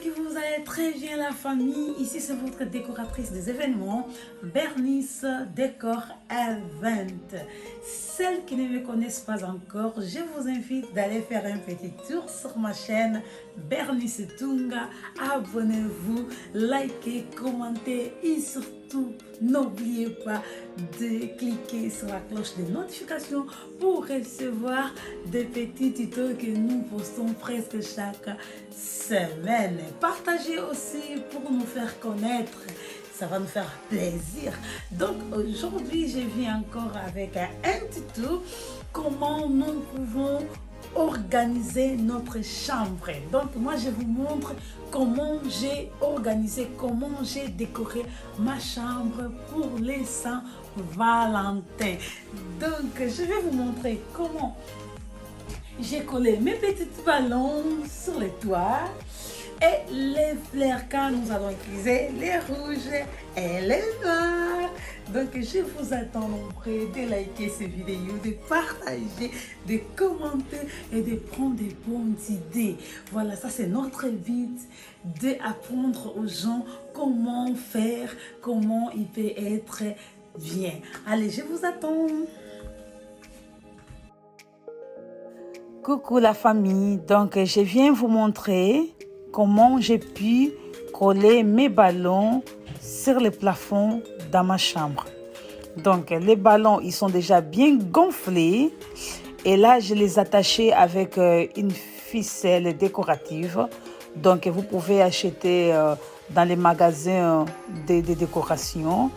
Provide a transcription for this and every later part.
que vous allez très bien la famille. Ici c'est votre décoratrice des événements, Bernice Décor Event. Celles qui ne me connaissent pas encore, je vous invite d'aller faire un petit tour sur ma chaîne Bernice Tunga. Abonnez-vous, likez, commentez et surtout n'oubliez pas de cliquer sur la cloche de notification pour recevoir des petits tutos que nous postons presque chaque semaine. Partagez aussi pour nous faire connaître, ça va nous faire plaisir. Donc aujourd'hui je viens encore avec un tuto comment nous pouvons organiser notre chambre. Donc moi je vous montre comment j'ai organisé, comment j'ai décoré ma chambre pour les Saint-Valentin. Donc je vais vous montrer comment j'ai collé mes petits ballons sur les toits et les fleurs quand nous allons utiliser les rouges et les noirs. Donc je vous attends nombreux de liker cette vidéo, de partager, de commenter et de prendre des bonnes idées. Voilà, ça c'est notre but, d'apprendre aux gens comment faire, comment il peut être bien. Allez, je vous attends. Coucou la famille, donc je viens vous montrer comment j'ai pu coller mes ballons sur le plafond dans ma chambre. Donc les ballons ils sont déjà bien gonflés et là je les attachais avec une ficelle décorative. Donc vous pouvez acheter dans les magasins de décoration.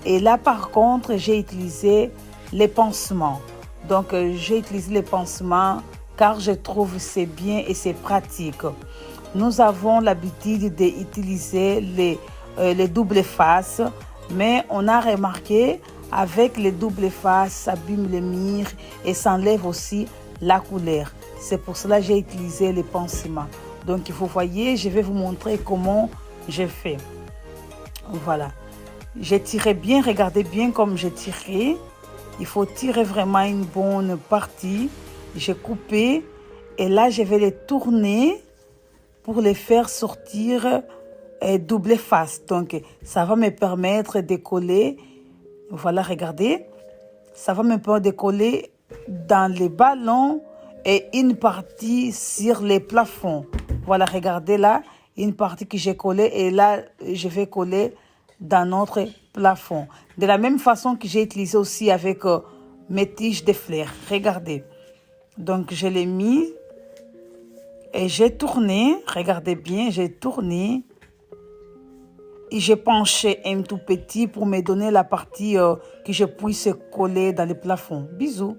Et là par contre j'ai utilisé les pansements. Donc j'ai utilisé les pansements car je trouve c'est bien et c'est pratique. Nous avons l'habitude d'utiliser les doubles faces, mais on a remarqué avec les doubles faces, ça abîme les murs et ça enlève aussi la couleur. C'est pour cela que j'ai utilisé les pansements. Donc vous voyez, je vais vous montrer comment j'ai fait. Voilà. J'ai tiré bien, regardez bien comme j'ai tiré. Il faut tirer vraiment une bonne partie. J'ai coupé et là je vais les tourner pour les faire sortir double face. Donc ça va me permettre de coller. Voilà, regardez. Ça va me permettre de coller dans les ballons et une partie sur les plafonds. Voilà, regardez là, une partie que j'ai collée et là je vais coller dans notre plafond. De la même façon que j'ai utilisé aussi avec mes tiges de fleurs. Regardez. Donc je l'ai mis et j'ai tourné. Regardez bien, j'ai tourné. Et j'ai penché un tout petit pour me donner la partie que je puisse coller dans le plafond. Bisous.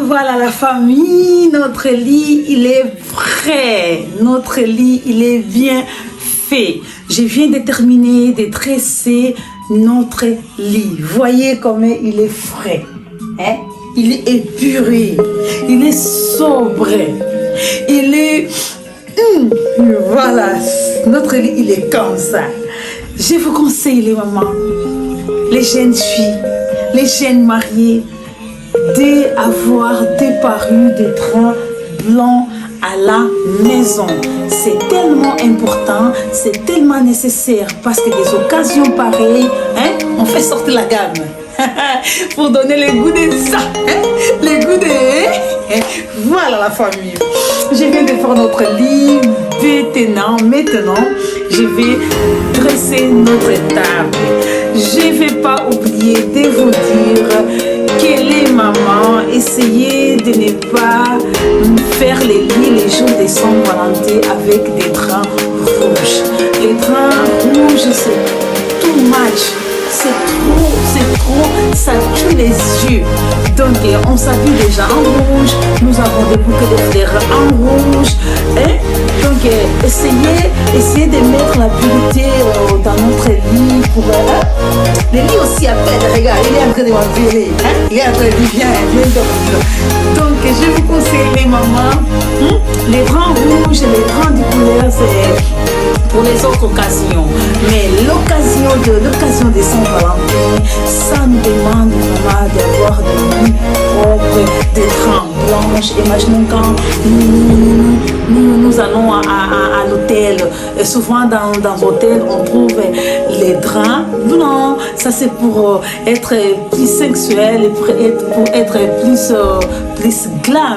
Voilà la famille, notre lit, il est frais. Notre lit, il est bien fait. Je viens de terminer de tresser notre lit. Voyez comment il est frais. Hein? Il est épuré. Il est sobre. Il est... Voilà, notre lit, il est comme ça. Je vous conseille les mamans, les jeunes filles, les jeunes mariés, d'avoir des parures de drap blanc à la maison. C'est tellement important, c'est tellement nécessaire parce que des occasions pareilles, hein, on fait sortir la gamme pour donner le goût de ça, hein, le goût de... Voilà la famille. Je viens de faire notre lit. Maintenant, je vais dresser notre table. Je ne vais pas oublier de vous dire que les mamans, essayez de ne pas faire les lits les jours de Saint-Valentin avec des draps rouges. Les draps rouges, c'est too much. C'est trop, ça tue les yeux. Donc, on s'habille déjà en rouge. Nous avons des bouquets de fleurs en rouge. Hein? Donc, essayez de mettre la pureté dans notre lit. Pour, le lit aussi appelle, regarde, il est en train de m'appeler. Hein? Il est en train de dire, viens dormir. Donc, je vous conseille les mamans, les draps rouges, les draps de couleur, c'est pour les autres occasions. Mais l'occasion de Saint-Valentin, ça nous demande maman d'avoir des nuits propres, des draps blanches. Imaginons quand nous allons à l'hôtel. Souvent dans l'hôtel, on trouve les draps blancs. Ça c'est pour être plus sexuel et pour être plus glam.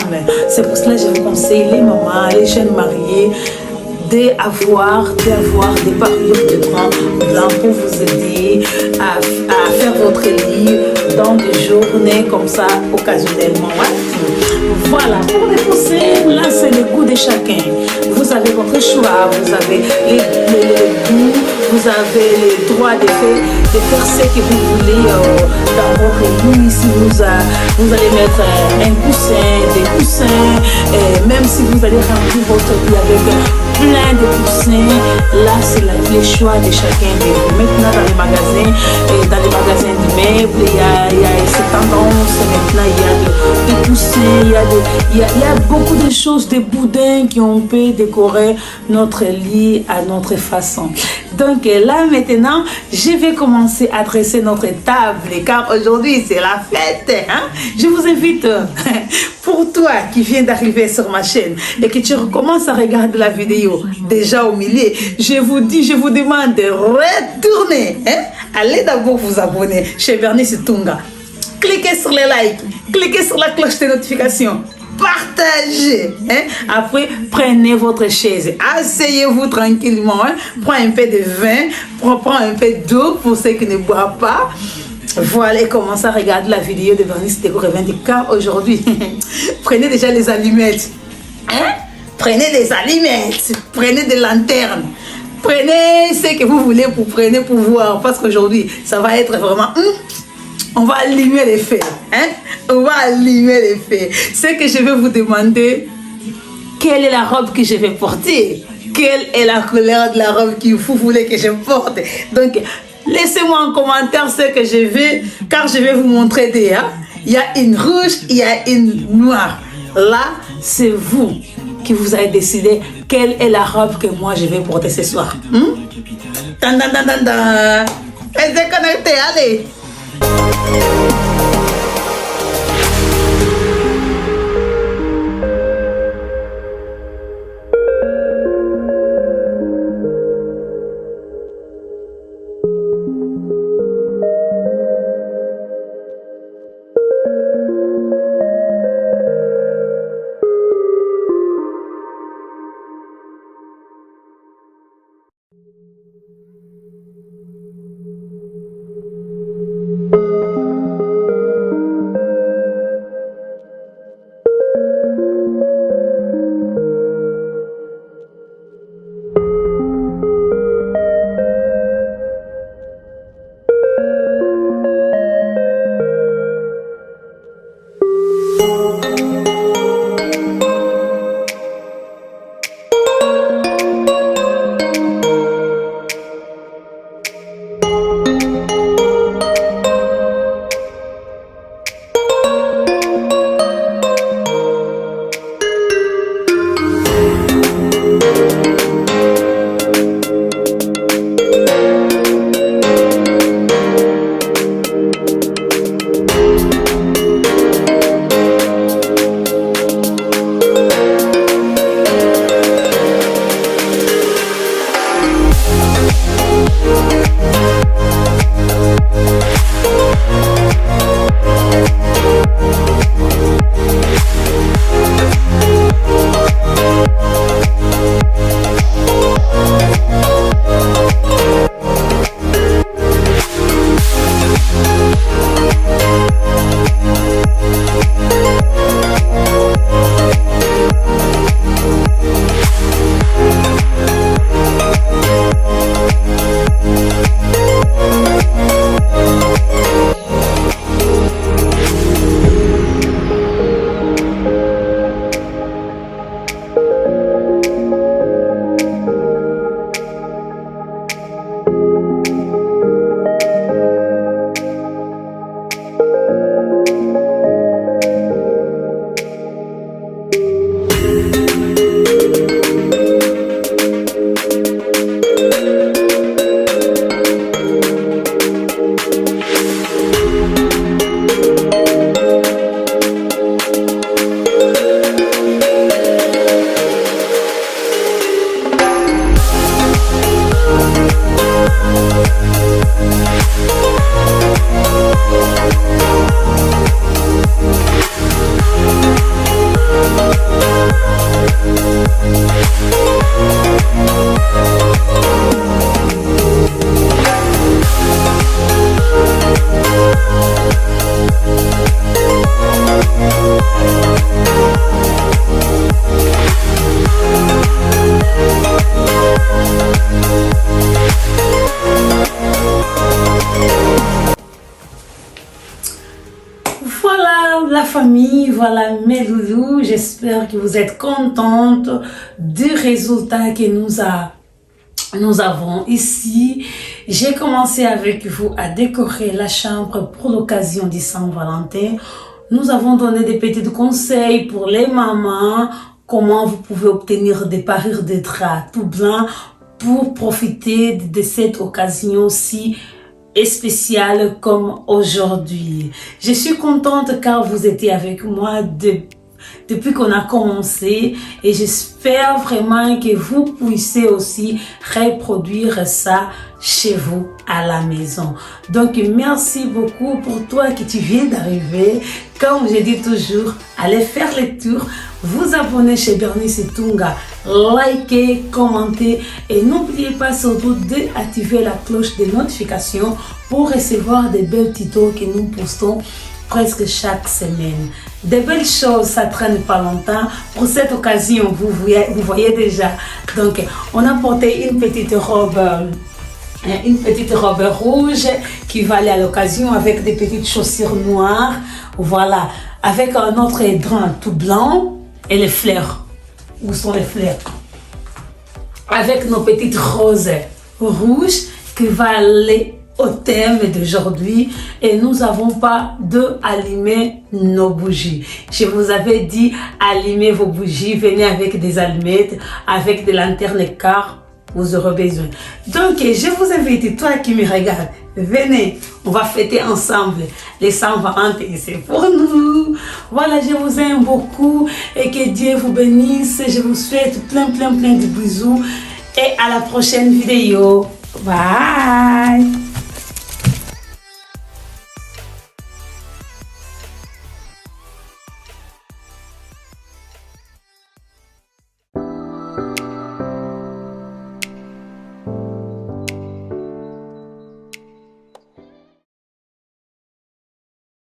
C'est pour cela que je vous conseille les mamans, les jeunes mariés, d'avoir des parures de draps blancs pour vous aider à faire votre lit dans des journées comme ça, occasionnellement. Ouais. Voilà, pour les poussées, là c'est le goût de chacun. Vous avez votre choix, vous avez les goûts, vous avez le droit de faire ce que vous voulez dans votre lit. Si vous allez mettre un coussin, des coussins, même si vous allez remplir votre lit avec plein de coussins, là c'est le choix de chacun de vous. Maintenant dans les magasins d'immeubles, il y a cette tendance. Maintenant il y a des coussins, il y a beaucoup de choses, des boudins qui on peut décorer notre lit à notre façon. Donc là maintenant, je vais commencer à dresser notre table car aujourd'hui c'est la fête. Hein? Je vous invite, pour toi qui viens d'arriver sur ma chaîne et que tu recommences à regarder la vidéo déjà au milieu, je vous demande de retourner. Hein? Allez d'abord vous abonner chez Bernice Tunga. Cliquez sur les likes, cliquez sur la cloche de notification. Partagez. Hein? Après, prenez votre chaise. Asseyez-vous tranquillement. Hein? Prends un peu de vin. Prends un peu d'eau pour ceux qui ne boivent pas. Voilà, et commencez à regarder la vidéo de Bernice Déco Revendique. Car aujourd'hui, prenez déjà les allumettes. Hein? Prenez des allumettes. Prenez des lanternes. Prenez ce que vous voulez pour voir. Parce qu'aujourd'hui, ça va être vraiment... on va allumer les feux. Hein? On va allumer les feux. Ce que je vais vous demander, quelle est la robe que je vais porter? Quelle est la couleur de la robe que vous voulez que je porte? Donc, laissez-moi en commentaire ce que je vais, car je vais vous montrer des. Hein? Il y a une rouge, il y a une noire. Là, c'est vous qui vous avez décidé quelle est la robe que moi je vais porter ce soir. Restez connectés, allez! la famille, voilà mes loulous, j'espère que vous êtes contentes du résultat que nous avons ici. J'ai commencé avec vous à décorer la chambre pour l'occasion du Saint-Valentin. Nous avons donné des petits conseils pour les mamans, comment vous pouvez obtenir des parures de drap tout blanc pour profiter de cette occasion aussi spéciale comme aujourd'hui. Je suis contente car vous étiez avec moi depuis qu'on a commencé et j'espère vraiment que vous puissiez aussi reproduire ça chez vous à la maison. Donc merci beaucoup pour toi qui tu viens d'arriver. Comme je dis toujours, allez faire les tours, vous abonner chez Bernice Tunga, likez, commentez et n'oubliez pas surtout d'activer la cloche de notification pour recevoir des belles tutos que nous postons presque chaque semaine. Des belles choses, ça traîne pas longtemps. Pour cette occasion, vous voyez déjà. Donc, on a porté une petite robe rouge qui va aller à l'occasion avec des petites chaussures noires. Voilà, avec un autre drap tout blanc et les fleurs. Où sont les fleurs? Avec nos petites roses rouges qui va aller au thème d'aujourd'hui et nous n'avons pas de allumer nos bougies. Je vous avais dit allumer vos bougies, venez avec des allumettes, avec des lanternes car vous aurez besoin. Donc je vous invite, toi qui me regardes, venez, on va fêter ensemble les Saint-Valentin, c'est pour nous. Voilà, je vous aime beaucoup et que Dieu vous bénisse. Je vous souhaite plein de bisous et à la prochaine vidéo. Bye.